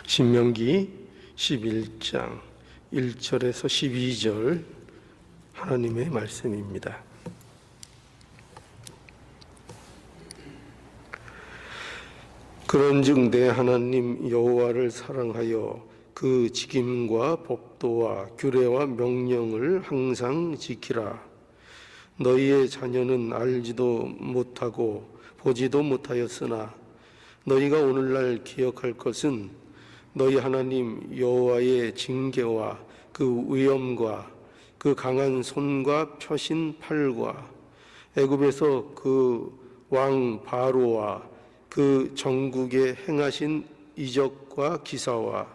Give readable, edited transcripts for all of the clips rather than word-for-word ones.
신명기 11장 1절에서 12절 하나님의 말씀입니다. 그런즉 내 하나님 여호와를 사랑하여 그 직임과 법도와 규례와 명령을 항상 지키라. 너희의 자녀는 알지도 못하고 보지도 못하였으나 너희가 오늘날 기억할 것은 너희 하나님 여호와의 징계와 그 위엄과 그 강한 손과 펴신 팔과 애굽에서 그 왕 바로와 그 정국에 행하신 이적과 기사와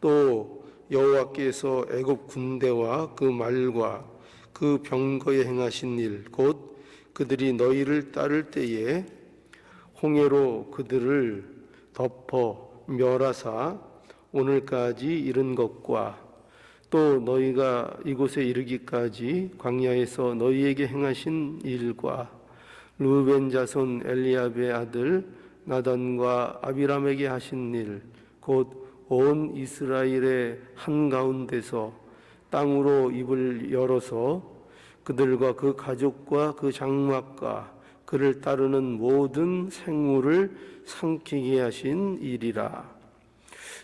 또 여호와께서 애굽 군대와 그 말과 그 병거에 행하신 일 곧 그들이 너희를 따를 때에 홍해로 그들을 덮어 멸하사 오늘까지 이른 것과 또 너희가 이곳에 이르기까지 광야에서 너희에게 행하신 일과 르우벤 자손 엘리압의 아들 나단과 아비람에게 하신 일 곧 온 이스라엘의 한가운데서 땅으로 입을 열어서 그들과 그 가족과 그 장막과 그를 따르는 모든 생물을 삼키게 하신 일이라.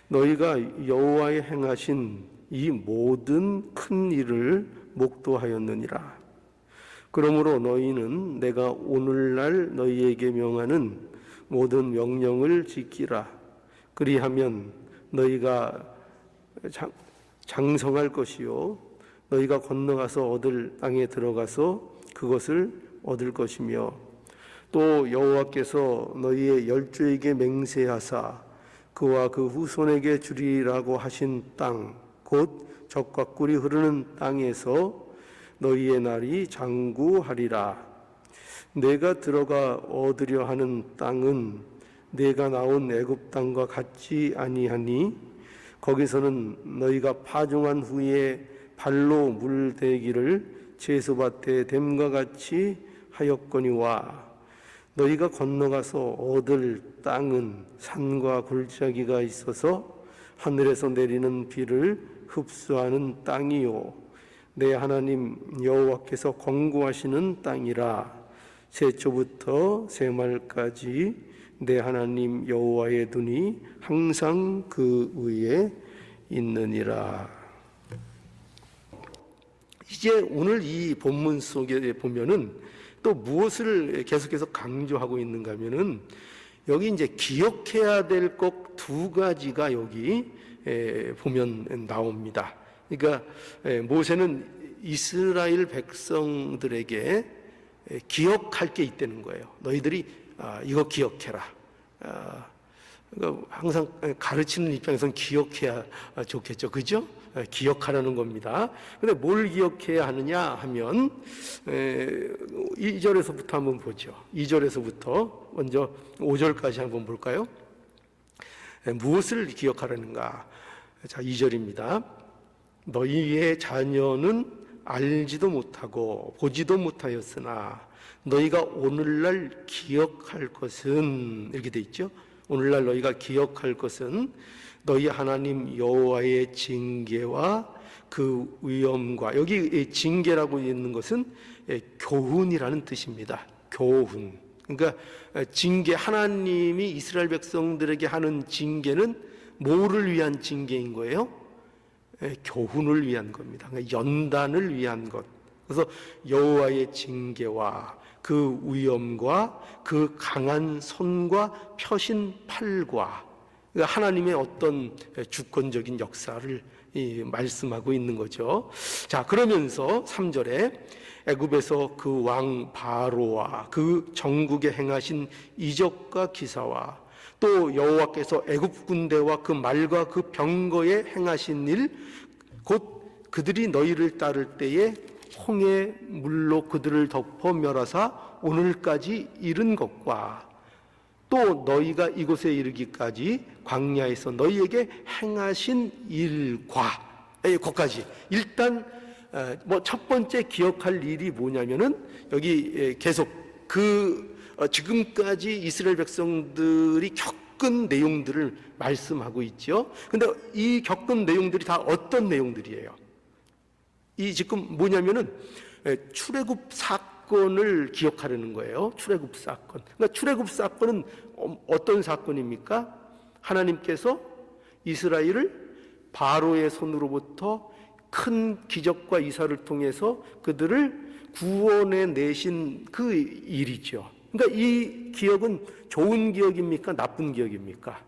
너희가 여호와의 행하신 이 모든 큰 일을 목도하였느니라. 그러므로 너희는 내가 오늘날 너희에게 명하는 모든 명령을 지키라. 그리하면 너희가 장성할 것이요 너희가 건너가서 얻을 땅에 들어가서 그것을 얻을 것이며 또 여호와께서 너희의 열조에게 맹세하사 그와 그 후손에게 주리라고 하신 땅 곧 젖과 꿀이 흐르는 땅에서 너희의 날이 장구하리라. 내가 들어가 얻으려 하는 땅은 내가 나온 애굽 땅과 같지 아니하니 거기서는 너희가 파종한 후에 발로 물대기를 제수밭에 댐과 같이 하였거니와 너희가 건너가서 얻을 땅은 산과 골짜기가 있어서 하늘에서 내리는 비를 흡수하는 땅이요 내 하나님 여호와께서 권고하시는 땅이라. 세초부터 세말까지 내 하나님 여호와의 눈이 항상 그 위에 있느니라. 이제 오늘 이 본문 속에 보면은 또 무엇을 계속해서 강조하고 있는가 하면은 여기 이제 기억해야 될 것 두 가지가 여기 보면 나옵니다. 그러니까 모세는 이스라엘 백성들에게 기억할 게 있다는 거예요. 너희들이 이거 기억해라. 그러니까 항상 가르치는 입장에서는 기억해야 좋겠죠, 그죠? 기억하라는 겁니다. 근데 뭘 기억해야 하느냐 하면 2절에서부터 한번 보죠. 2절에서부터 먼저 5절까지 한번 볼까요? 무엇을 기억하라는가? 자, 2절입니다. 너희의 자녀는 알지도 못하고 보지도 못하였으나 너희가 오늘날 기억할 것은 이렇게 돼 있죠. 오늘날 너희가 기억할 것은 너희 하나님 여호와의 징계와 그 위엄과 여기 징계라고 있는 것은 교훈이라는 뜻입니다. 교훈. 그러니까 징계, 하나님이 이스라엘 백성들에게 하는 징계는 뭐를 위한 징계인 거예요? 교훈을 위한 겁니다. 그러니까 연단을 위한 것. 그래서 여호와의 징계와 그 위엄과 그 강한 손과 펴신 팔과 하나님의 어떤 주권적인 역사를 말씀하고 있는 거죠. 자, 그러면서 3절에 애굽에서 그 왕 바로와 그 정국에 행하신 이적과 기사와 또 여호와께서 애굽 군대와 그 말과 그 병거에 행하신 일 곧 그들이 너희를 따를 때에 홍해 물로 그들을 덮어 멸하사 오늘까지 이른 것과 또 너희가 이곳에 이르기까지 광야에서 너희에게 행하신 일과 거기까지 일단 첫 번째 기억할 일이 뭐냐면은 여기 계속 그 지금까지 이스라엘 백성들이 겪은 내용들을 말씀하고 있죠. 근데 이 겪은 내용들이 다 어떤 내용들이에요? 이 지금 뭐냐면은 출애굽 사건을 기억하려는 거예요. 출애굽 사건. 그러니까 출애굽 사건은 어떤 사건입니까? 하나님께서 이스라엘을 바로의 손으로부터 큰 기적과 이사를 통해서 그들을 구원해 내신 그 일이죠. 그러니까 이 기억은 좋은 기억입니까? 나쁜 기억입니까?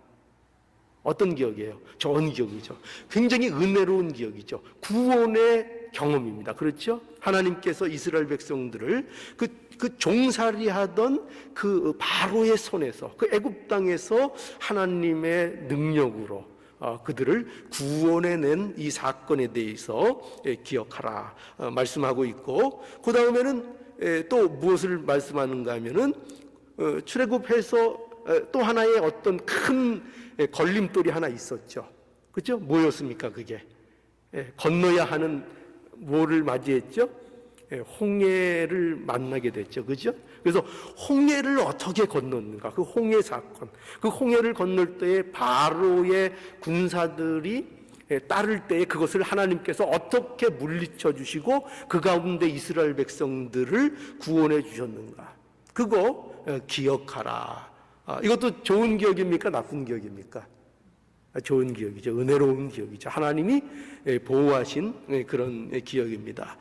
어떤 기억이에요? 좋은 기억이죠. 굉장히 은혜로운 기억이죠. 구원의 경험입니다. 그렇죠? 하나님께서 이스라엘 백성들을 그 종살이하던 그 바로의 손에서, 그 애굽 땅에서 하나님의 능력으로 그들을 구원해낸 이 사건에 대해서 기억하라 말씀하고 있고, 그 다음에는 또 무엇을 말씀하는가 하면은 출애굽해서 또 하나의 어떤 큰 걸림돌이 하나 있었죠. 그렇죠? 뭐였습니까? 그게 건너야 하는 뭐를 맞이했죠? 홍해를 만나게 됐죠. 그죠? 그래서 홍해를 어떻게 건넜는가? 그 홍해 사건. 그 홍해를 건널 때에 바로의 군사들이 따를 때에 그것을 하나님께서 어떻게 물리쳐 주시고 그 가운데 이스라엘 백성들을 구원해 주셨는가? 그거 기억하라. 이것도 좋은 기억입니까? 나쁜 기억입니까? 좋은 기억이죠. 은혜로운 기억이죠. 하나님이 보호하신 그런 기억입니다.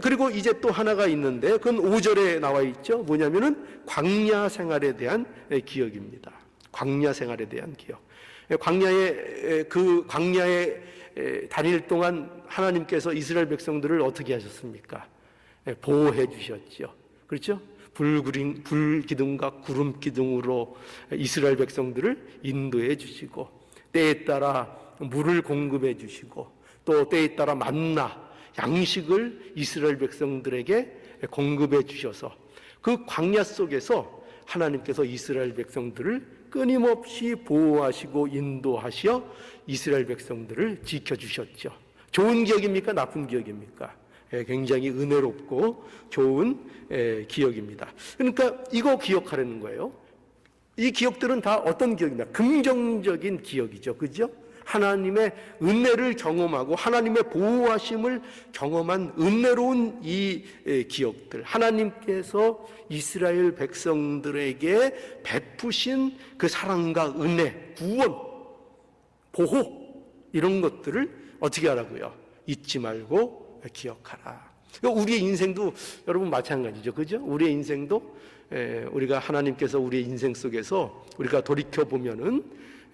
그리고 이제 또 하나가 있는데 그건 5절에 나와 있죠. 뭐냐면은 광야 생활에 대한 기억입니다. 광야 생활에 대한 기억. 광야에 다닐 동안 하나님께서 이스라엘 백성들을 어떻게 하셨습니까? 보호해 주셨죠. 그렇죠? 불기둥과 구름기둥으로 이스라엘 백성들을 인도해 주시고, 때에 따라 물을 공급해 주시고, 또 때에 따라 만나 양식을 이스라엘 백성들에게 공급해 주셔서 그 광야 속에서 하나님께서 이스라엘 백성들을 끊임없이 보호하시고 인도하시어 이스라엘 백성들을 지켜주셨죠. 좋은 기억입니까? 나쁜 기억입니까? 굉장히 은혜롭고 좋은 기억입니다. 그러니까 이거 기억하라는 거예요. 이 기억들은 다 어떤 기억입니까? 긍정적인 기억이죠. 그죠? 하나님의 은혜를 경험하고 하나님의 보호하심을 경험한 은혜로운 이 기억들, 하나님께서 이스라엘 백성들에게 베푸신 그 사랑과 은혜, 구원, 보호, 이런 것들을 어떻게 하라고요? 잊지 말고 기억하라. 우리의 인생도 여러분 마찬가지죠. 그죠? 우리의 인생도 우리가 하나님께서 우리의 인생 속에서 우리가 돌이켜 보면은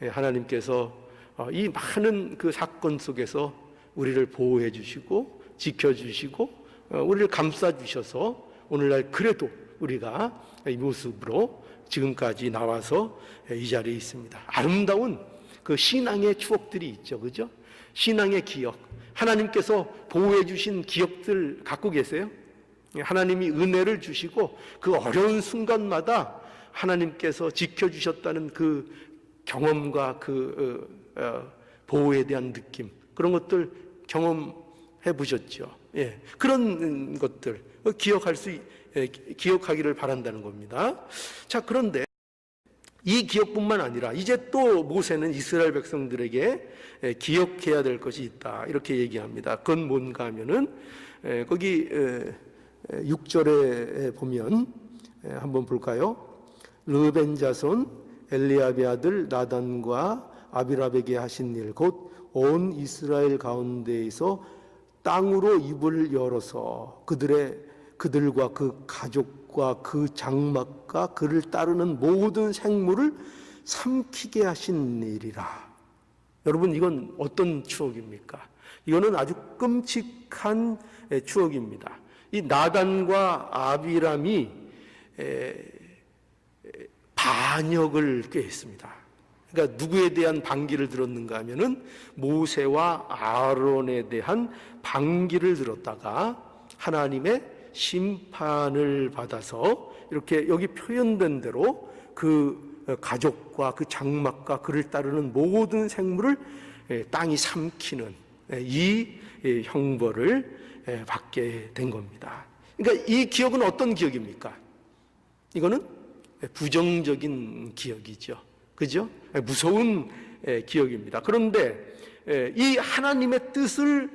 하나님께서 이 많은 그 사건 속에서 우리를 보호해 주시고 지켜 주시고 우리를 감싸 주셔서 오늘날 그래도 우리가 이 모습으로 지금까지 나와서 이 자리에 있습니다. 아름다운 그 신앙의 추억들이 있죠. 그죠? 신앙의 기억. 하나님께서 보호해 주신 기억들 갖고 계세요? 하나님이 은혜를 주시고 그 어려운 순간마다 하나님께서 지켜주셨다는 그 경험과 그 보호에 대한 느낌, 그런 것들 경험해 보셨죠? 예, 그런 것들 기억하기를 바란다는 겁니다. 자, 그런데 이 기억뿐만 아니라 이제 또 모세는 이스라엘 백성들에게 기억해야 될 것이 있다, 이렇게 얘기합니다. 그건 뭔가 하면은 거기 6절에 보면 한번 볼까요? 르벤 자손 엘리압의 아들 나단과 아비랍에게 하신 일, 곧 온 이스라엘 가운데에서 땅으로 입을 열어서 그들과 그 가족과 그 장막과 그를 따르는 모든 생물을 삼키게 하신 일이라. 여러분, 이건 어떤 추억입니까? 이거는 아주 끔찍한 추억입니다. 이 나단과 아비람이 반역을 꾀했습니다. 그러니까 누구에 대한 반기를 들었는가 하면은 모세와 아론에 대한 반기를 들었다가 하나님의 심판을 받아서 이렇게 여기 표현된 대로 그 가족과 그 장막과 그를 따르는 모든 생물을 땅이 삼키는 이 형벌을 받게 된 겁니다. 그러니까 이 기억은 어떤 기억입니까? 이거는 부정적인 기억이죠. 그죠? 무서운 기억입니다. 그런데 이 하나님의 뜻을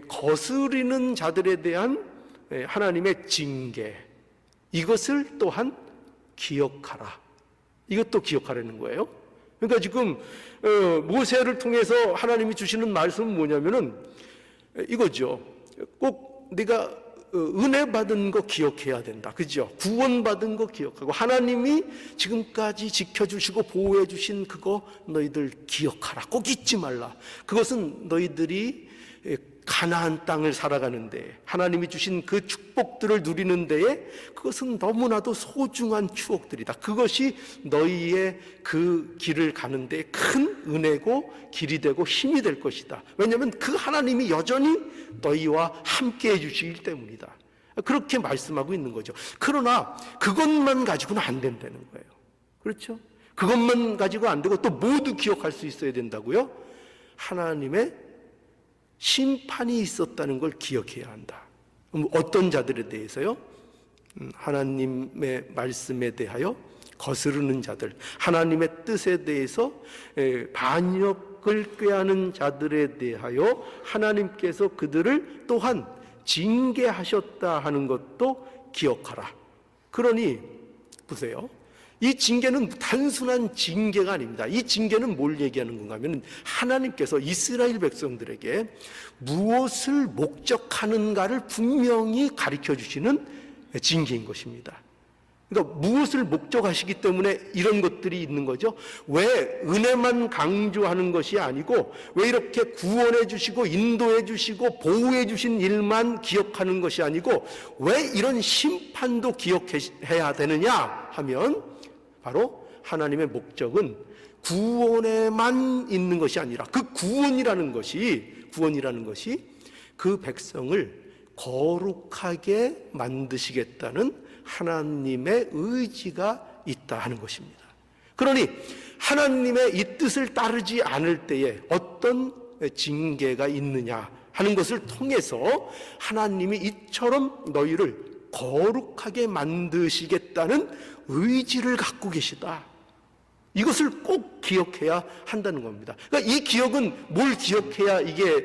거스르는 자들에 대한 하나님의 징계, 이것을 또한 기억하라. 이것도 기억하라는 거예요. 그러니까 지금 모세를 통해서 하나님이 주시는 말씀은 뭐냐면은 이거죠. 꼭 네가 은혜 받은 거 기억해야 된다. 그죠? 구원 받은 거 기억하고 하나님이 지금까지 지켜주시고 보호해 주신 그거 너희들 기억하라. 꼭 잊지 말라. 그것은 너희들이 가나안 땅을 살아가는데 하나님이 주신 그 축복들을 누리는 데에 그것은 너무나도 소중한 추억들이다. 그것이 너희의 그 길을 가는 데에 큰 은혜고 길이 되고 힘이 될 것이다. 왜냐하면 그 하나님이 여전히 너희와 함께 해주시기 때문이다. 그렇게 말씀하고 있는 거죠. 그러나 그것만 가지고는 안 된다는 거예요. 그렇죠? 그것만 가지고 안 되고 또 모두 기억할 수 있어야 된다고요? 하나님의 심판이 있었다는 걸 기억해야 한다. 어떤 자들에 대해서요? 하나님의 말씀에 대하여 거스르는 자들, 하나님의 뜻에 대해서 반역을 꾀하는 자들에 대하여 하나님께서 그들을 또한 징계하셨다 하는 것도 기억하라. 그러니 보세요. 이 징계는 단순한 징계가 아닙니다. 이 징계는 뭘 얘기하는 건가 하면 하나님께서 이스라엘 백성들에게 무엇을 목적하는가를 분명히 가르쳐 주시는 징계인 것입니다. 그러니까 무엇을 목적하시기 때문에 이런 것들이 있는 거죠. 왜 은혜만 강조하는 것이 아니고 왜 이렇게 구원해 주시고 인도해 주시고 보호해 주신 일만 기억하는 것이 아니고 왜 이런 심판도 기억해야 되느냐 하면 바로 하나님의 목적은 구원에만 있는 것이 아니라 그 구원이라는 것이 그 백성을 거룩하게 만드시겠다는 하나님의 의지가 있다 하는 것입니다. 그러니 하나님의 이 뜻을 따르지 않을 때에 어떤 징계가 있느냐 하는 것을 통해서 하나님이 이처럼 너희를 거룩하게 만드시겠다는 의지를 갖고 계시다. 이것을 꼭 기억해야 한다는 겁니다. 그러니까 이 기억은 뭘 기억해야 이게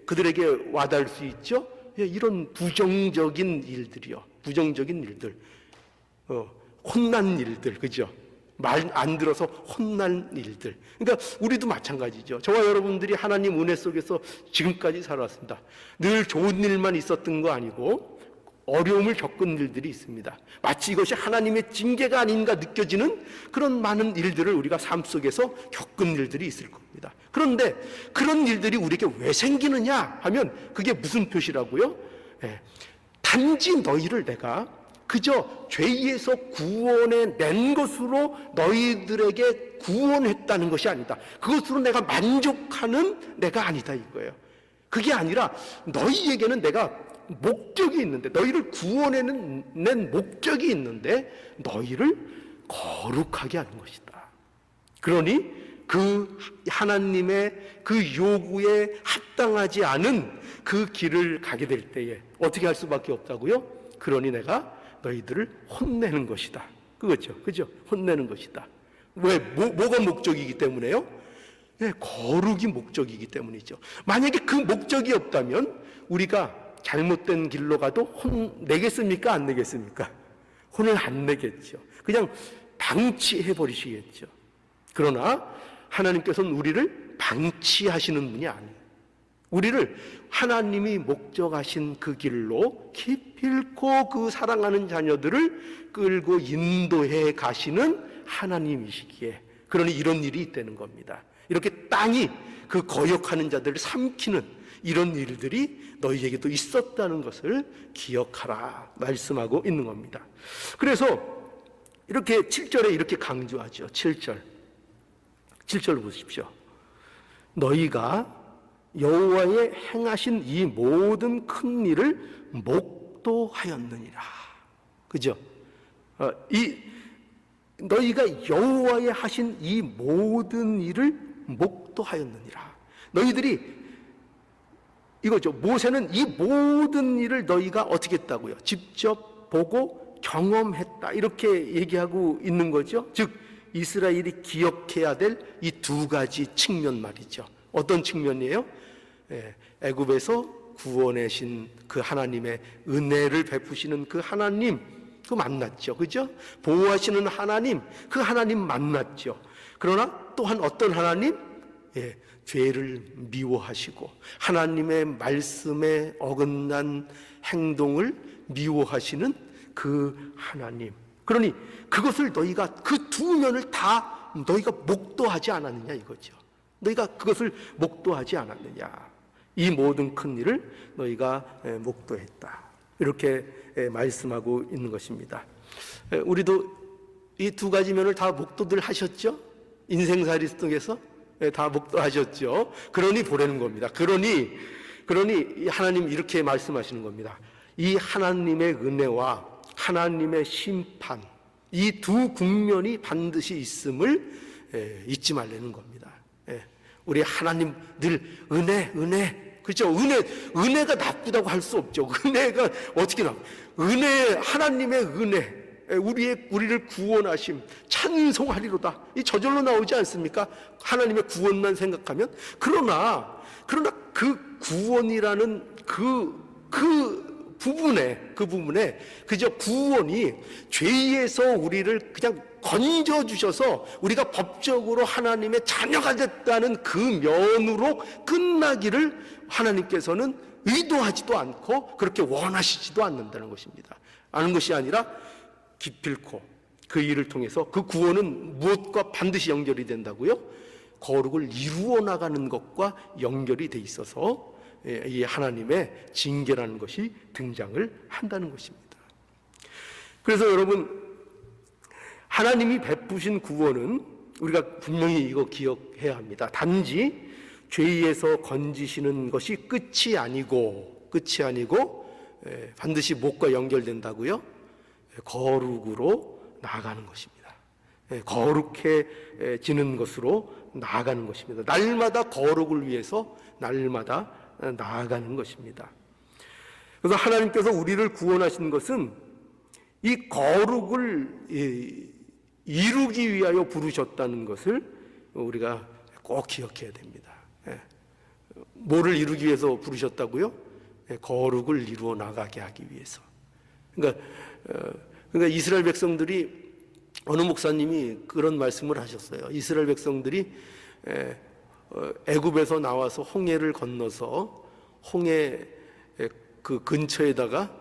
그들에게 와닿을 수 있죠? 이런 부정적인 일들이요. 부정적인 일들. 혼난 일들. 그죠? 말 안 들어서 혼난 일들. 그러니까 우리도 마찬가지죠. 저와 여러분들이 하나님 은혜 속에서 지금까지 살아왔습니다. 늘 좋은 일만 있었던 거 아니고 어려움을 겪은 일들이 있습니다. 마치 이것이 하나님의 징계가 아닌가 느껴지는 그런 많은 일들을 우리가 삶 속에서 겪은 일들이 있을 겁니다. 그런데 그런 일들이 우리에게 왜 생기느냐 하면 그게 무슨 표시라고요? 단지 너희를 내가 그저 죄에서 구원해 낸 것으로 너희들에게 구원했다는 것이 아니다. 그것으로 내가 만족하는 내가 아니다 이거예요. 그게 아니라 너희에게는 내가 목적이 있는데 너희를 구원해낸 목적이 있는데 너희를 거룩하게 하는 것이다. 그러니 그 하나님의 그 요구에 합당하지 않은 그 길을 가게 될 때에 어떻게 할 수밖에 없다고요? 그러니 내가 너희들을 혼내는 것이다. 그거죠. 그죠? 혼내는 것이다. 왜? 뭐가 목적이기 때문에요? 거룩이 목적이기 때문이죠. 만약에 그 목적이 없다면 우리가 잘못된 길로 가도 혼내겠습니까? 안 내겠습니까? 혼을 안 내겠죠. 그냥 방치해버리시겠죠. 그러나 하나님께서는 우리를 방치하시는 분이 아니에요. 우리를 하나님이 목적하신 그 길로 기필코 그 사랑하는 자녀들을 끌고 인도해 가시는 하나님이시기에 그러니 이런 일이 있다는 겁니다. 이렇게 땅이 그 거역하는 자들을 삼키는 이런 일들이 너희에게도 있었다는 것을 기억하라 말씀하고 있는 겁니다. 그래서 이렇게 7절에 이렇게 강조하죠. 7절 보십시오. 너희가 여호와의 행하신 이 모든 큰 일을 목도하였느니라. 그죠? 너희가 여호와의 하신 이 모든 일을 목도하였느니라. 너희들이 이거죠. 모세는 이 모든 일을 너희가 어떻게 했다고요? 직접 보고 경험했다. 이렇게 얘기하고 있는 거죠. 즉 이스라엘이 기억해야 될 이 두 가지 측면 말이죠. 어떤 측면이에요? 애굽에서 구원하신 그 하나님의 은혜를 베푸시는 그 하나님, 그 만났죠. 그죠? 보호하시는 하나님, 그 하나님 만났죠. 그러나 또한 어떤 하나님? 죄를 미워하시고 하나님의 말씀에 어긋난 행동을 미워하시는 그 하나님. 그러니 그것을 너희가 그 두 면을 다 너희가 목도하지 않았느냐 이거죠. 너희가 그것을 목도하지 않았느냐. 이 모든 큰 일을 너희가 목도했다. 이렇게 말씀하고 있는 것입니다. 우리도 이 두 가지 면을 다 목도들 하셨죠? 인생살이 속에서 다 목도하셨죠? 그러니 보라는 겁니다. 그러니 하나님 이렇게 말씀하시는 겁니다. 이 하나님의 은혜와 하나님의 심판, 이 두 국면이 반드시 있음을 잊지 말라는 겁니다. 우리 하나님 늘 은혜, 그렇죠? 은혜가 나쁘다고 할 수 없죠. 은혜가 어떻게 은혜, 하나님의 은혜, 우리를 구원하심, 찬송하리로다. 이 저절로 나오지 않습니까? 하나님의 구원만 생각하면. 그러나 그 구원이라는 그 부분에 그저 구원이 죄에서 우리를 그냥 건져 주셔서 우리가 법적으로 하나님의 자녀가 됐다는 그 면으로 끝나기를 하나님께서는 의도하지도 않고 그렇게 원하시지도 않는다는 것입니다. 아는 것이 아니라 기필코 그 일을 통해서 그 구원은 무엇과 반드시 연결이 된다고요? 거룩을 이루어 나가는 것과 연결이 돼 있어서 이 하나님의 징계라는 것이 등장을 한다는 것입니다. 그래서 여러분, 하나님이 베푸신 구원은 우리가 분명히 이거 기억해야 합니다. 단지 죄에서 건지시는 것이 끝이 아니고 반드시 무엇과 연결된다고요? 거룩으로 나아가는 것입니다. 거룩해지는 것으로 나아가는 것입니다. 날마다 거룩을 위해서 날마다 나아가는 것입니다. 그래서 하나님께서 우리를 구원하신 것은 이 거룩을 이루기 위하여 부르셨다는 것을 우리가 꼭 기억해야 됩니다. 뭐를 이루기 위해서 부르셨다고요? 거룩을 이루어 나가게 하기 위해서. 그러니까 이스라엘 백성들이, 어느 목사님이 그런 말씀을 하셨어요. 이스라엘 백성들이 애굽에서 나와서 홍해를 건너서 홍해 그 근처에다가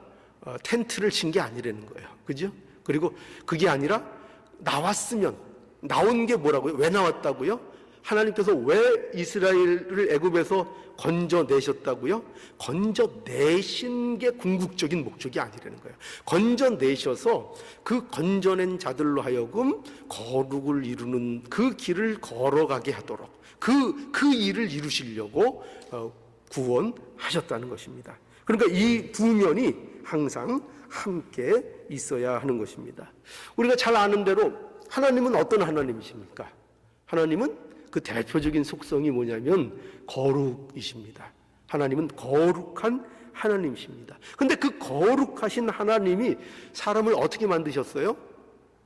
텐트를 친 게 아니라는 거예요. 그죠? 그리고 그게 아니라 나온 게 뭐라고요? 왜 나왔다고요? 하나님께서 왜 이스라엘을 애굽에서 건져내셨다고요? 건져내신 게 궁극적인 목적이 아니라는 거예요. 건져내셔서 그 건져낸 자들로 하여금 거룩을 이루는 그 길을 걸어가게 하도록 그 일을 이루시려고 구원하셨다는 것입니다. 그러니까 이 두 면이 항상 함께 있어야 하는 것입니다. 우리가 잘 아는 대로 하나님은 어떤 하나님이십니까? 하나님은 그 대표적인 속성이 뭐냐면 거룩이십니다. 하나님은 거룩한 하나님이십니다. 근데 그 거룩하신 하나님이 사람을 어떻게 만드셨어요?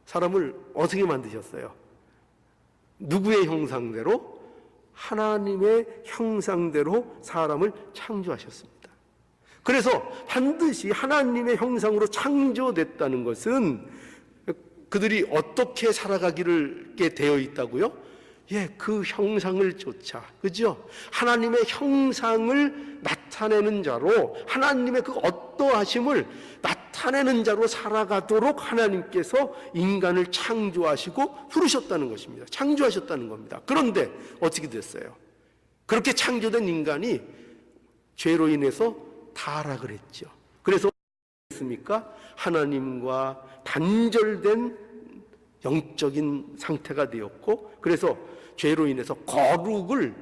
사람을 어떻게 만드셨어요? 누구의 형상대로? 하나님의 형상대로 사람을 창조하셨습니다. 그래서 반드시 하나님의 형상으로 창조됐다는 것은 그들이 어떻게 살아가기를 되어 있다고요? 그 형상을 쫓아, 그죠? 하나님의 형상을 나타내는 자로, 하나님의 그 어떠하심을 나타내는 자로 살아가도록 하나님께서 인간을 창조하시고 부르셨다는 것입니다. 창조하셨다는 겁니다. 그런데 어떻게 됐어요? 그렇게 창조된 인간이 죄로 인해서 타락을 했죠. 그래서 했습니까? 하나님과 단절된 영적인 상태가 되었고, 그래서 죄로 인해서 거룩을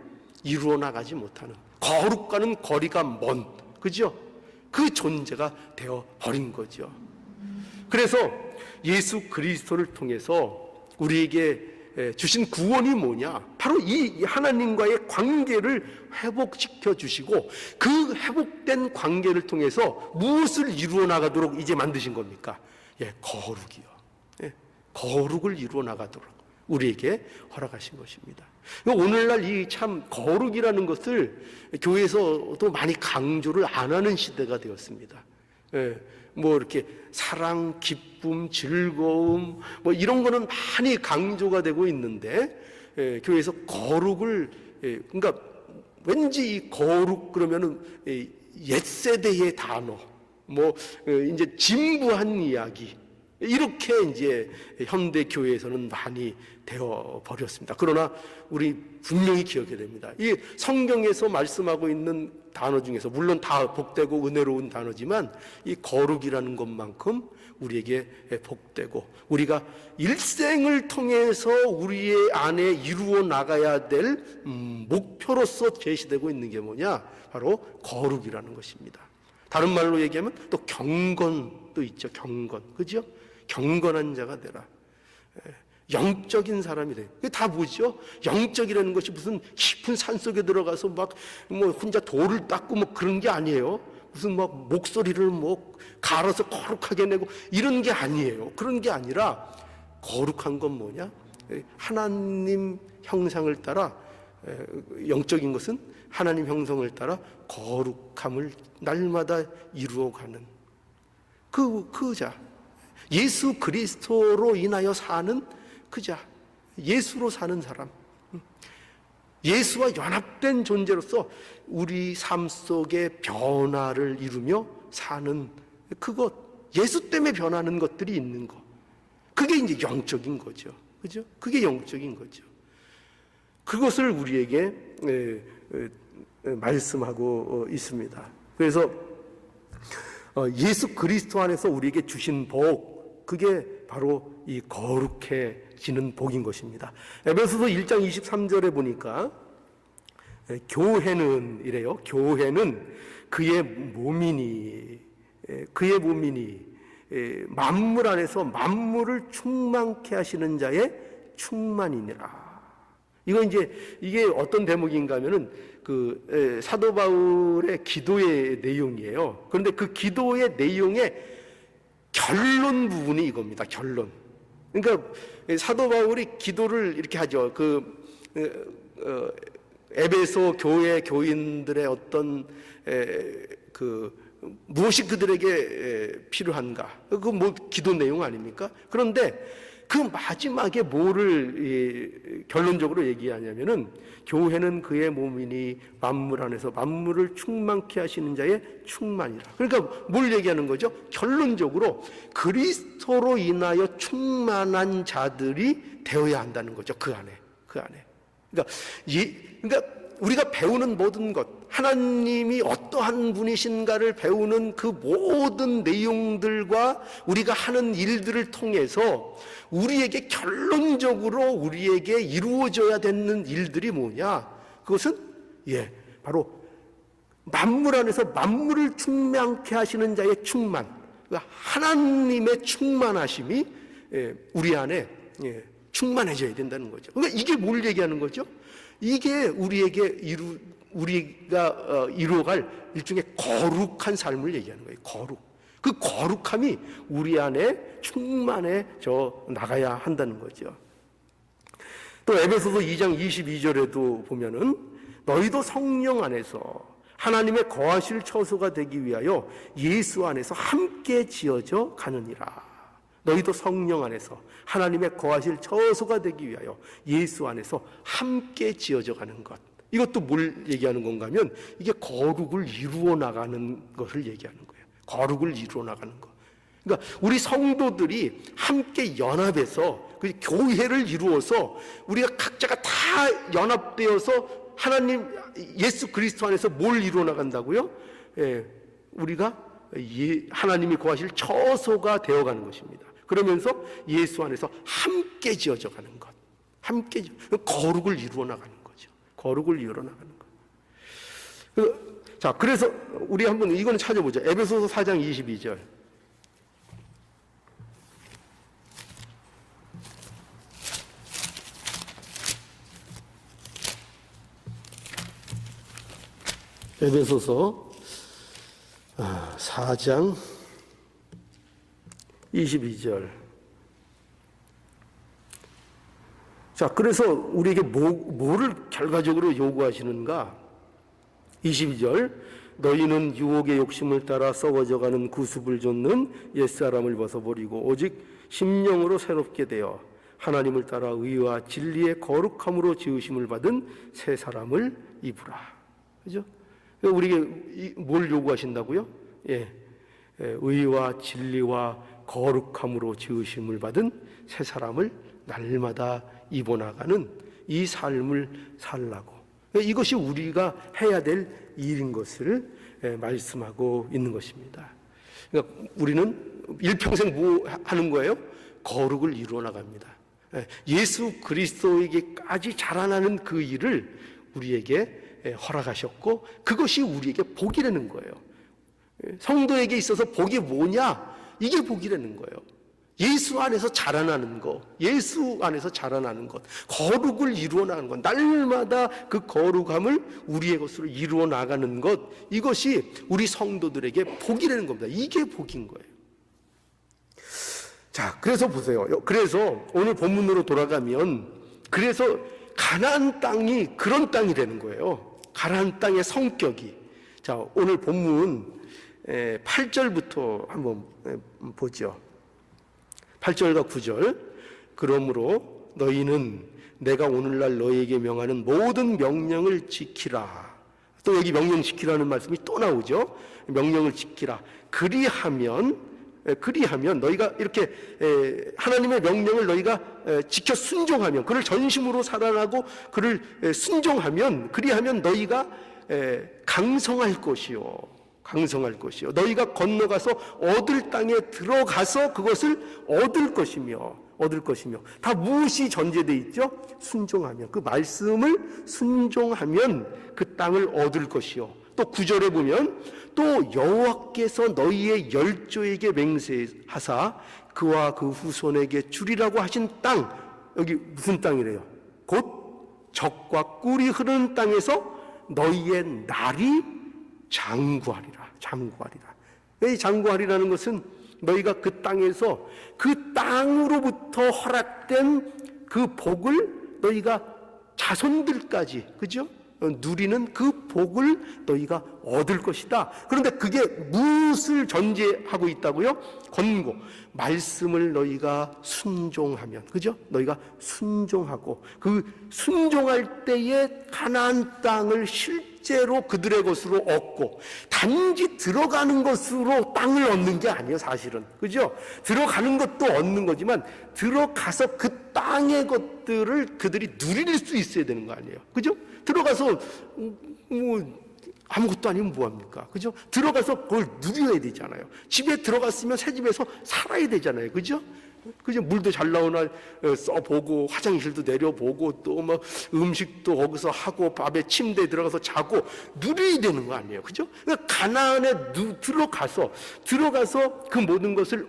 이루어 나가지 못하는, 거룩과는 거리가 먼, 그죠? 그 존재가 되어 버린 거죠. 그래서 예수 그리스도를 통해서 우리에게 주신 구원이 뭐냐? 바로 이 하나님과의 관계를 회복시켜 주시고, 그 회복된 관계를 통해서 무엇을 이루어 나가도록 이제 만드신 겁니까? 거룩이요. 거룩을 이루어 나가도록 우리에게 허락하신 것입니다. 오늘날 이 참 거룩이라는 것을 교회에서도 많이 강조를 안 하는 시대가 되었습니다. 뭐 이렇게 사랑, 기쁨, 즐거움 뭐 이런 거는 많이 강조가 되고 있는데 교회에서 거룩을 그러니까 왠지 이 거룩 그러면은 옛 세대의 단어 뭐 이제 진부한 이야기 이렇게 이제 현대 교회에서는 많이 되어 버렸습니다. 그러나 우리 분명히 기억해야 됩니다. 이 성경에서 말씀하고 있는 단어 중에서 물론 다 복되고 은혜로운 단어지만 이 거룩이라는 것만큼 우리에게 복되고 우리가 일생을 통해서 우리의 안에 이루어 나가야 될 목표로서 제시되고 있는 게 뭐냐? 바로 거룩이라는 것입니다. 다른 말로 얘기하면 또 경건도 있죠. 경건. 그죠? 경건한 자가 되라. 영적인 사람이 돼. 그게 다 뭐죠? 영적이라는 것이 무슨 깊은 산 속에 들어가서 막 뭐 혼자 돌을 닦고 뭐 그런 게 아니에요. 무슨 막 목소리를 뭐 갈아서 거룩하게 내고 이런 게 아니에요. 그런 게 아니라 거룩한 건 뭐냐? 하나님 형상을 따라 영적인 것은 하나님 형성을 따라 거룩함을 날마다 이루어가는 그 자. 예수 그리스도로 인하여 사는 그 자. 예수로 사는 사람. 예수와 연합된 존재로서 우리 삶 속에 변화를 이루며 사는 그것. 예수 때문에 변하는 것들이 있는 것. 그게 이제 영적인 거죠. 그죠? 그게 영적인 거죠. 그것을 우리에게 말씀하고 있습니다. 그래서 예수 그리스도 안에서 우리에게 주신 복, 그게 바로 이 거룩해지는 복인 것입니다. 에베소서 1장 23절에 보니까 교회는 이래요. 교회는 그의 몸이니 만물 안에서 만물을 충만케 하시는 자의 충만이니라. 이게 어떤 대목인가 하면은 사도 바울의 기도의 내용이에요. 그런데 그 기도의 내용의 결론 부분이 이겁니다. 결론. 그러니까 사도 바울이 기도를 이렇게 하죠. 에베소 교회 교인들의 어떤 무엇이 그들에게 필요한가? 뭐 기도 내용 아닙니까? 그런데 그 마지막에 뭐를 결론적으로 얘기하냐면은 교회는 그의 몸이니 만물 안에서 만물을 충만케 하시는 자의 충만이라. 그러니까 뭘 얘기하는 거죠? 결론적으로 그리스도로 인하여 충만한 자들이 되어야 한다는 거죠. 그 안에. 그러니까 우리가 배우는 모든 것, 하나님이 어떠한 분이신가를 배우는 그 모든 내용들과 우리가 하는 일들을 통해서 우리에게 결론적으로 우리에게 이루어져야 되는 일들이 뭐냐? 그것은 바로 만물 안에서 만물을 충만케 하시는 자의 충만, 그러니까 하나님의 충만하심이 우리 안에 충만해져야 된다는 거죠. 그러니까 이게 뭘 얘기하는 거죠? 이게 우리가 이루어갈 일종의 거룩한 삶을 얘기하는 거예요. 거룩. 그 거룩함이 우리 안에 충만해져 나가야 한다는 거죠. 또 에베소서 2장 22절에도 보면은 너희도 성령 안에서 하나님의 거하실 처소가 되기 위하여 예수 안에서 함께 지어져 가느니라. 너희도 성령 안에서 하나님의 거하실 처소가 되기 위하여 예수 안에서 함께 지어져 가는 것. 이것도 뭘 얘기하는 건가 하면 이게 거룩을 이루어 나가는 것을 얘기하는 거예요. 거룩을 이루어 나가는 것. 그러니까 우리 성도들이 함께 연합해서 그 교회를 이루어서 우리가 각자가 다 연합되어서 하나님 예수 그리스도 안에서 뭘 이루어 나간다고요? 우리가 하나님이 거하실 처소가 되어가는 것입니다. 그러면서 예수 안에서 함께 지어져 가는 것. 함께 거룩을 이루어 나가는 거죠. 거룩을 이루어 나가는 것. 자, 그래서 우리 한번 이거는 찾아보죠. 에베소서 4장 22절. 에베소서 4장 22절. 자, 그래서 우리에게 뭐를 결과적으로 요구하시는가? 22절, 너희는 유혹의 욕심을 따라 썩어져가는 구습을 좇는 옛사람을 벗어버리고 오직 심령으로 새롭게 되어 하나님을 따라 의와 진리의 거룩함으로 지으심을 받은 새 사람을 입으라. 그죠? 우리에게 뭘 요구하신다고요? 의와 진리와 거룩함으로 지으심을 받은 새 사람을 날마다 입어나가는 이 삶을 살라고. 이것이 우리가 해야 될 일인 것을 말씀하고 있는 것입니다. 그러니까 우리는 일평생 뭐 하는 거예요? 거룩을 이루어 나갑니다. 예수 그리스도에게까지 자라나는 그 일을 우리에게 허락하셨고 그것이 우리에게 복이라는 거예요. 성도에게 있어서 복이 뭐냐? 이게 복이라는 거예요. 예수 안에서 자라나는 것, 예수 안에서 자라나는 것, 거룩을 이루어 나가는 것, 날마다 그 거룩함을 우리의 것으로 이루어 나가는 것, 이것이 우리 성도들에게 복이라는 겁니다. 이게 복인 거예요. 자, 그래서 보세요. 그래서 오늘 본문으로 돌아가면, 그래서 가나안 땅이 그런 땅이 되는 거예요. 가나안 땅의 성격이. 자, 오늘 본문 8절부터 한번 보죠. 8절과 9절. 그러므로 너희는 내가 오늘날 너희에게 명하는 모든 명령을 지키라. 또 여기 명령 지키라는 말씀이 또 나오죠. 명령을 지키라. 그리하면 너희가 이렇게 하나님의 명령을 너희가 지켜 순종하면, 그를 전심으로 사랑하고 그를 순종하면, 그리하면 너희가 강성할 것이요. 강성할 것이요. 너희가 건너가서 얻을 땅에 들어가서 그것을 얻을 것이며 다 무엇이 전제되어 있죠? 순종하면, 그 말씀을 순종하면 그 땅을 얻을 것이요. 또 9절에 보면 또 여호와께서 너희의 열조에게 맹세하사 그와 그 후손에게 주리라고 하신 땅, 여기 무슨 땅이래요? 곧 젖과 꿀이 흐르는 땅에서 너희의 날이 장구하리라. 이 장구하리라는 것은 너희가 그 땅에서 그 땅으로부터 허락된 그 복을 너희가 자손들까지, 그죠? 누리는 그 복을 너희가 얻을 것이다. 그런데 그게 무엇을 전제하고 있다고요? 권고, 말씀을 너희가 순종하면, 그죠? 너희가 순종하고 그 순종할 때에 가나안 땅을 실제로 그들의 것으로 얻고, 단지 들어가는 것으로 땅을 얻는 게 아니에요, 사실은. 그죠? 들어가는 것도 얻는 거지만 들어가서 그 땅의 것들을 그들이 누릴 수 있어야 되는 거 아니에요. 그죠? 들어가서 아무것도 아니면 뭐합니까? 그죠? 들어가서 그걸 누려야 되잖아요. 집에 들어갔으면 새 집에서 살아야 되잖아요. 그죠? 그죠? 물도 잘 나오나 써보고, 화장실도 내려보고, 또 뭐 음식도 거기서 하고, 밥에 침대에 들어가서 자고, 누려야 되는 거 아니에요. 그죠? 그러니까 가나안에 들어가서 그 모든 것을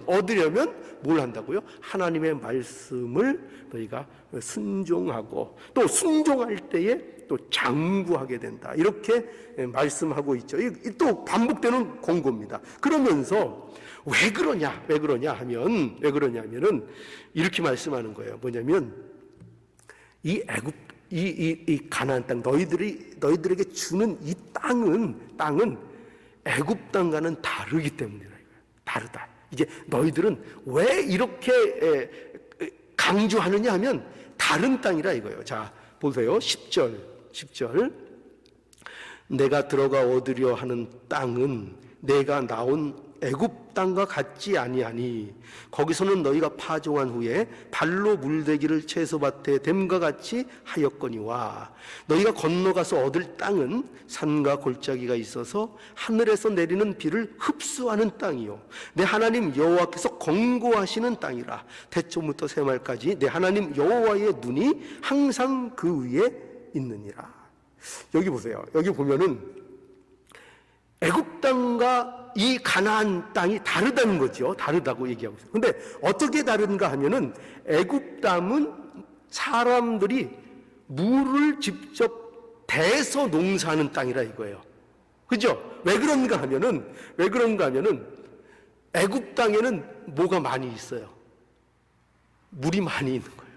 얻으려면 뭘 한다고요? 하나님의 말씀을 너희가 순종하고, 또 순종할 때에 또 장구하게 된다. 이렇게 말씀하고 있죠. 또 반복되는 권고입니다. 그러면서 왜 그러냐 하면은 이렇게 말씀하는 거예요. 뭐냐면 이 가나안 땅, 너희들에게 주는 이 땅은 애굽 땅과는 다르기 때문이라. 다르다. 이제 너희들은 왜 이렇게 강조하느냐 하면 다른 땅이라 이거예요. 자, 보세요. 10절. 내가 들어가 얻으려 하는 땅은 내가 나온 애굽 땅과 같지 아니하니 거기서는 너희가 파종한 후에 발로 물대기를 채소밭에 댐과 같이 하였거니와 너희가 건너가서 얻을 땅은 산과 골짜기가 있어서 하늘에서 내리는 비를 흡수하는 땅이요 내 하나님 여호와께서 권고하시는 땅이라. 태초부터 새말까지 내 하나님 여호와의 눈이 항상 그 위에 있느니라. 여기 보세요. 여기 보면은 애굽 땅과 이 가나안 땅이 다르다는 거죠. 다르다고 얘기하고 있어요. 근데 어떻게 다른가 하면은 애굽 땅은 사람들이 물을 직접 대서 농사하는 땅이라 이거예요. 그죠? 왜 그런가 하면은 애굽 땅에는 뭐가 많이 있어요? 물이 많이 있는 거예요.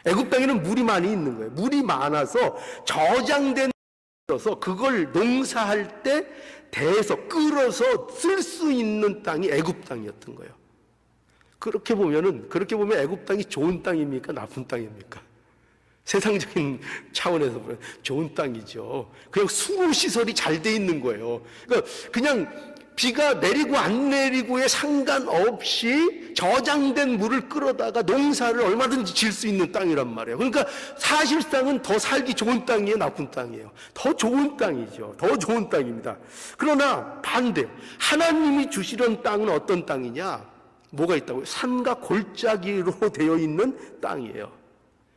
애굽 땅에는 물이 많이 있는 거예요. 물이 많아서 저장된 서 그걸 농사할 때 대서 끌어서 쓸 수 있는 땅이 애굽 땅이었던 거예요. 그렇게 보면 애굽 땅이 좋은 땅입니까? 나쁜 땅입니까? 세상적인 차원에서 보면 좋은 땅이죠. 그냥 수로 시설이 잘 돼 있는 거예요. 그냥 비가 내리고 안 내리고에 상관없이 저장된 물을 끌어다가 농사를 얼마든지 질 수 있는 땅이란 말이에요. 그러니까 사실상은 더 살기 좋은 땅이에요, 나쁜 땅이에요? 더 좋은 땅이죠. 더 좋은 땅입니다. 그러나 반대, 하나님이 주시려는 땅은 어떤 땅이냐? 뭐가 있다고요? 산과 골짜기로 되어 있는 땅이에요.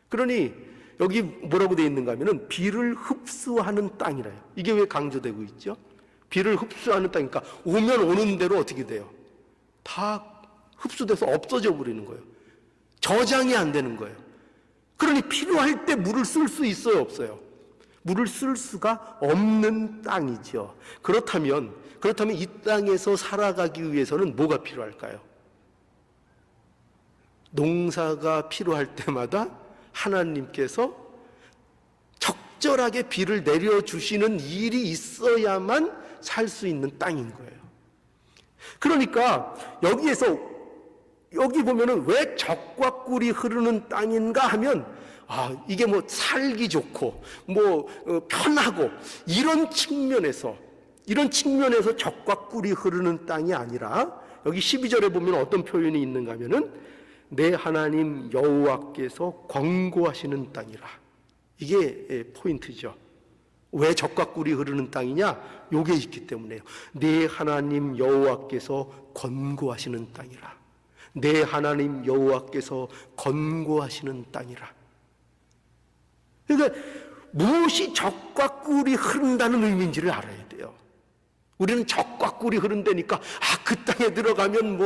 그러니 여기 뭐라고 되어 있는가 하면은 비를 흡수하는 땅이라요. 이게 왜 강조되고 있죠? 비를 흡수하는 땅이니까 오면 오는 대로 어떻게 돼요? 다 흡수돼서 없어져 버리는 거예요. 저장이 안 되는 거예요. 그러니 필요할 때 물을 쓸 수 있어요, 없어요? 물을 쓸 수가 없는 땅이죠. 그렇다면 이 땅에서 살아가기 위해서는 뭐가 필요할까요? 농사가 필요할 때마다 하나님께서 적절하게 비를 내려주시는 일이 있어야만 살 수 있는 땅인 거예요. 그러니까 여기 보면은 왜 적과 꿀이 흐르는 땅인가 하면 이게 뭐 살기 좋고 편하고 이런 측면에서 적과 꿀이 흐르는 땅이 아니라 여기 12절에 보면 어떤 표현이 있는가 하면은 내 하나님 여호와께서 권고하시는 땅이라. 이게 포인트죠. 왜 적과 꿀이 흐르는 땅이냐? 요게 있기 때문에요. 내 하나님 여호와께서 권고하시는 땅이라. 내 하나님 여호와께서 권고하시는 땅이라. 그러니까 무엇이 적과 꿀이 흐른다는 의미인지를 알아야 돼요. 우리는 적과 꿀이 흐른다니까 그 땅에 들어가면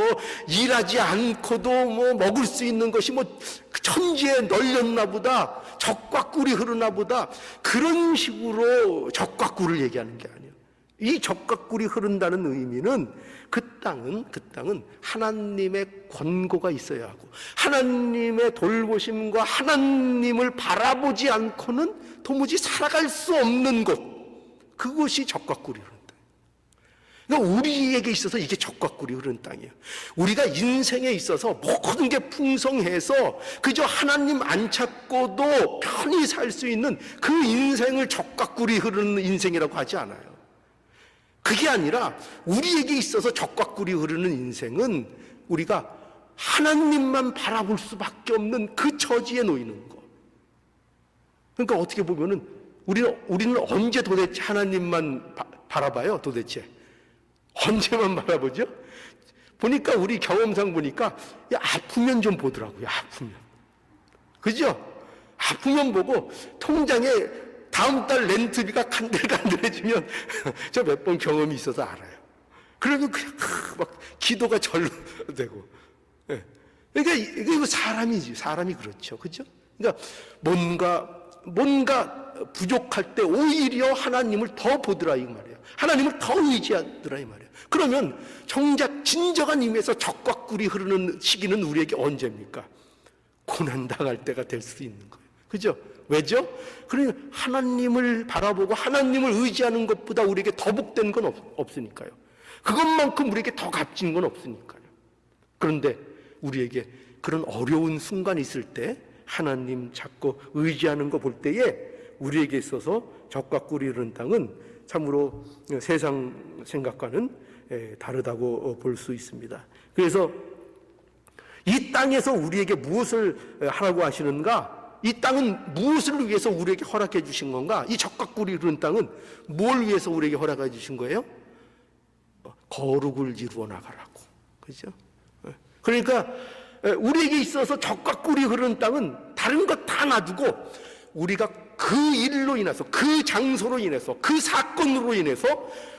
일하지 않고도 먹을 수 있는 것이 천지에 널렸나 보다, 적과 꿀이 흐르나 보다, 그런 식으로 적과 꿀을 얘기하는 게 아니에요. 이 적과 꿀이 흐른다는 의미는 그 땅은 하나님의 권고가 있어야 하고 하나님의 돌보심과 하나님을 바라보지 않고는 도무지 살아갈 수 없는 곳, 그것이 적과 꿀이 흐른다. 그러니까 우리에게 있어서 이게 적과 꿀이 흐르는 땅이에요. 우리가 인생에 있어서 모든 게 풍성해서 그저 하나님 안 찾고도 편히 살 수 있는 그 인생을 적과 꿀이 흐르는 인생이라고 하지 않아요. 그게 아니라 우리에게 있어서 적과 꿀이 흐르는 인생은 우리가 하나님만 바라볼 수밖에 없는 그 처지에 놓이는 거. 그러니까 어떻게 보면은 우리는 언제 도대체 하나님만 바라봐요, 도대체? 언제만 바라보죠? 보니까 우리 경험상 보니까 아프면 좀 보더라고요. 아프면. 그죠? 아프면 보고 통장에 다음 달 렌트비가 간들간들해지면 저 몇 번 경험이 있어서 알아요. 그러면 그냥 막 기도가 절로 되고. 그러니까 이거 사람이 그렇죠. 그죠? 그러니까 뭔가 부족할 때 오히려 하나님을 더 보더라 이 말이에요. 하나님을 더 의지하더라 이 말이에요. 그러면 정작 진정한 의미에서 적과 꿀이 흐르는 시기는 우리에게 언제입니까? 고난당할 때가 될 수 있는 거예요. 그죠? 왜죠? 그러니까 하나님을 바라보고 하나님을 의지하는 것보다 우리에게 더 복된 건 없으니까요. 그것만큼 우리에게 더 값진 건 없으니까요. 그런데 우리에게 그런 어려운 순간이 있을 때 하나님 찾고 의지하는 거 볼 때에 우리에게 있어서 적과 꿀이 흐르는 땅은 참으로 세상 생각과는 다르다고 볼 수 있습니다. 그래서 이 땅에서 우리에게 무엇을 하라고 하시는가? 이 땅은 무엇을 위해서 우리에게 허락해 주신 건가? 이 적과 꿀이 흐르는 땅은 뭘 위해서 우리에게 허락해 주신 거예요? 거룩을 이루어 나가라고. 그죠? 그러니까 우리에게 있어서 적과 꿀이 흐르는 땅은 다른 것 다 놔두고 우리가 그 일로 인해서, 그 장소로 인해서, 그 사건으로 인해서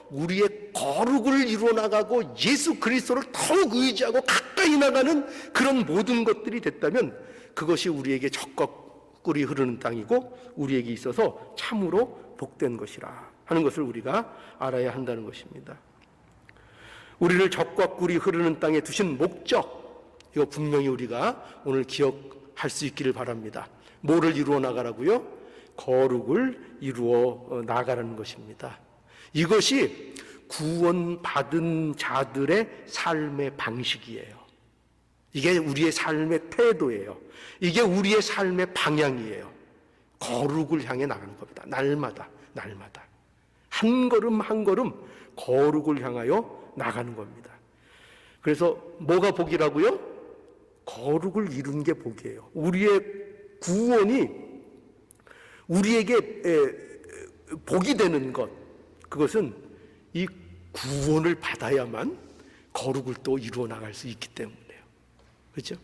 우리의 거룩을 이루어 나가고 예수 그리스도를 더욱 의지하고 가까이 나가는 그런 모든 것들이 됐다면 그것이 우리에게 적과 꿀이 흐르는 땅이고 우리에게 있어서 참으로 복된 것이라 하는 것을 우리가 알아야 한다는 것입니다. 우리를 적과 꿀이 흐르는 땅에 두신 목적, 이거 분명히 우리가 오늘 기억할 수 있기를 바랍니다. 뭐를 이루어 나가라고요? 거룩을 이루어 나가라는 것입니다. 이것이 구원받은 자들의 삶의 방식이에요. 이게 우리의 삶의 태도예요. 이게 우리의 삶의 방향이에요. 거룩을 향해 나가는 겁니다. 날마다 한 걸음 한 걸음 거룩을 향하여 나가는 겁니다. 그래서 뭐가 복이라고요? 거룩을 이루는 게 복이에요. 우리의 구원이 우리에게 복이 되는 것, 그것은 이 구원을 받아야만 거룩을 또 이루어 나갈 수 있기 때문에요. 그렇죠?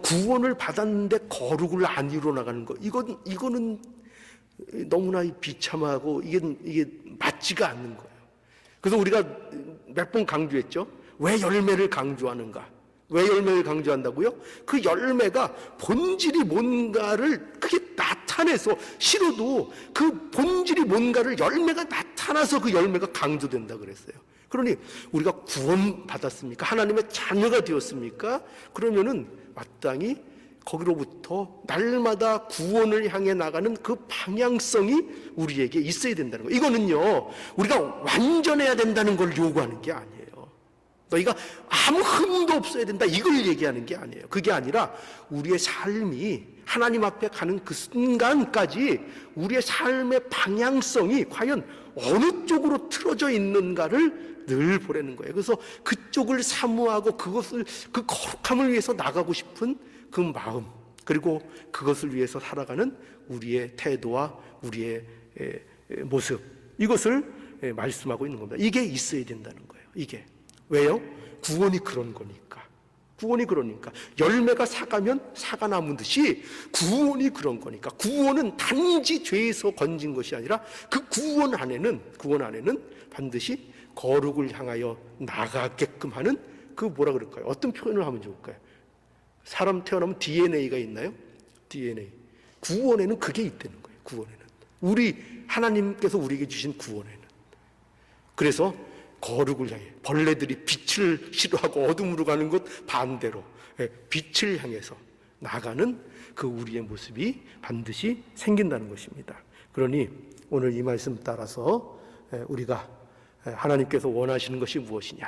구원을 받았는데 거룩을 안 이루어 나가는 것, 이거는 너무나 비참하고 이게 맞지가 않는 거예요. 그래서 우리가 몇 번 강조했죠. 왜 열매를 강조하는가? 왜 열매를 강조한다고요? 그 열매가 본질이 뭔가를 크게 나타내서 싫어도 그 본질이 뭔가를 열매가 나타나서 그 열매가 강조된다 그랬어요. 그러니 우리가 구원 받았습니까? 하나님의 자녀가 되었습니까? 그러면은 마땅히 거기로부터 날마다 구원을 향해 나가는 그 방향성이 우리에게 있어야 된다는 거예요. 이거는요, 우리가 완전해야 된다는 걸 요구하는 게 아니에요. 너희가 아무 흠도 없어야 된다, 이걸 얘기하는 게 아니에요. 그게 아니라 우리의 삶이 하나님 앞에 가는 그 순간까지 우리의 삶의 방향성이 과연 어느 쪽으로 틀어져 있는가를 늘 보라는 거예요. 그래서 그쪽을 사모하고 그것을, 그 거룩함을 위해서 나가고 싶은 그 마음, 그리고 그것을 위해서 살아가는 우리의 태도와 우리의 모습, 이것을 말씀하고 있는 겁니다. 이게 있어야 된다는 거예요. 이게 왜요? 구원이 그런 거니까. 구원이 그러니까 열매가 사가면 사가 나무 듯이 구원이 그런 거니까. 구원은 단지 죄에서 건진 것이 아니라 그 구원 안에는 반드시 거룩을 향하여 나가게끔 하는, 그 뭐라 그럴까요? 어떤 표현을 하면 좋을까요? 사람 태어나면 DNA가 있나요? DNA. 구원에는 그게 있다는 거예요. 구원에는 우리 하나님께서 우리에게 주신 구원에는. 그래서 거룩을 향해, 벌레들이 빛을 싫어하고 어둠으로 가는 것 반대로 빛을 향해서 나가는 그 우리의 모습이 반드시 생긴다는 것입니다. 그러니 오늘 이 말씀 따라서 우리가 하나님께서 원하시는 것이 무엇이냐,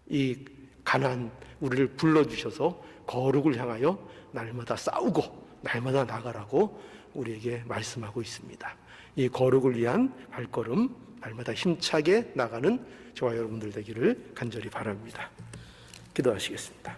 이 가나안 우리를 불러주셔서 거룩을 향하여 날마다 싸우고 날마다 나가라고 우리에게 말씀하고 있습니다. 이 거룩을 위한 발걸음 날마다 힘차게 나가는 저와 여러분들 되기를 간절히 바랍니다. 기도하시겠습니다.